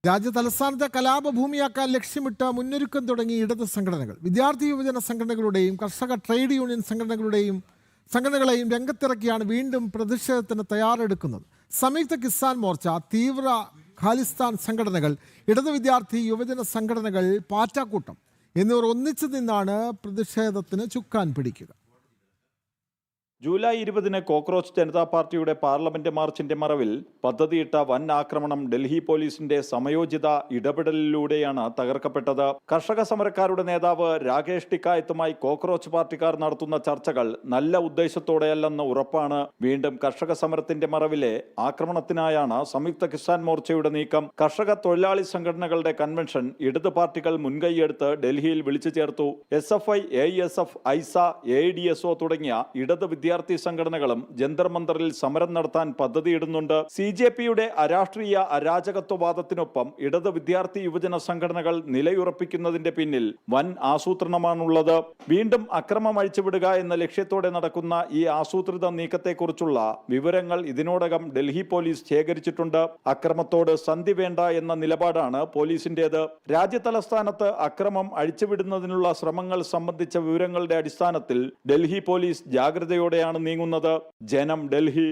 രാജ്യതലസ്ഥാനത്തെ കലാപഭൂമിയാക്കാൻ ലക്ഷ്യമിട്ട് മുന്നൊരുക്കം തുടങ്ങി ഇടത് സംഘടനകൾ. വിദ്യാർത്ഥി യുവജന സംഘടനകളുടെയും കർഷക ട്രേഡ് യൂണിയൻ സംഘടനകളെയും രംഗത്തിറക്കിയാണ് വീണ്ടും പ്രതിഷേധത്തിന് തയ്യാറെടുക്കുന്നത്. സംയുക്ത കിസാൻ മോർച്ച, തീവ്ര ഖാലിസ്ഥാൻ സംഘടനകൾ, ഇടത് വിദ്യാർത്ഥി യുവജന സംഘടനകൾ, പാറ്റാക്കൂട്ടം എന്നിവർ ഒന്നിച്ചു നിന്നാണ് പ്രതിഷേധത്തിന് ചുക്കാൻ പിടിക്കുക. ജൂലൈ 20 കോക്രോച്ച് ജനതാ പാർട്ടിയുടെ പാർലമെന്റ് മാർച്ചിന്റെ മറവിൽ പദ്ധതിയിട്ട വൻ ആക്രമണം ഡൽഹി പോലീസിന്റെ സമയോചിത ഇടപെടലിലൂടെയാണ് തകർക്കപ്പെട്ടത്. കർഷക സമരക്കാരുടെ നേതാവ് രാകേഷ് ടിക്കായത്തുമായി കോക്രോച്ച് പാർട്ടിക്കാർ നടത്തുന്ന ചർച്ചകൾ നല്ല ഉദ്ദേശത്തോടെയല്ലെന്ന് ഉറപ്പാണ്. വീണ്ടും കർഷക സമരത്തിന്റെ മറവിലെ ആക്രമണത്തിനായാണ് സംയുക്ത കിസാൻ മോർച്ചയുടെ നീക്കം. കർഷക തൊഴിലാളി സംഘടനകളുടെ കൺവെൻഷൻ ഇടത് പാർട്ടികൾ മുൻകൈയെടുത്ത് ഡൽഹിയിൽ വിളിച്ചു ചേർത്തു. SFI, AISF, ഐസ, AIDSO തുടങ്ങിയ ഇടത് വിദ്യാർത്ഥി സംഘടനകളും ജന്തർ മന്ദറിൽ സമരം നടത്താൻ പദ്ധതിയിടുന്നുണ്ട്. CJPയുടെ അരാഷ്ട്രീയ അരാജകത്വവാദത്തിനൊപ്പം ഇടത് വിദ്യാർത്ഥി യുവജന സംഘടനകൾ നിലയുറപ്പിക്കുന്നതിന്റെ പിന്നിൽ വൻ ആസൂത്രണമാണുള്ളത്. വീണ്ടും അക്രമം അഴിച്ചുവിടുക എന്ന ലക്ഷ്യത്തോടെ നടക്കുന്ന ഈ ആസൂത്രിത നീക്കത്തെക്കുറിച്ചുള്ള വിവരങ്ങൾ ഇതിനോടകം ഡൽഹി പോലീസ് ശേഖരിച്ചിട്ടുണ്ട്. അക്രമത്തോട് സന്ധി വേണ്ട എന്ന നിലപാടാണ് പോലീസിന്റേത്. രാജ്യതലസ്ഥാനത്ത് അക്രമം അഴിച്ചുവിടുന്നതിനുള്ള ശ്രമങ്ങൾ സംബന്ധിച്ച വിവരങ്ങളുടെ അടിസ്ഥാനത്തിൽ ഡൽഹി പോലീസ് ജാഗ്രതയോടെ നീങ്ങുന്നത്. ജനം, ഡൽഹി.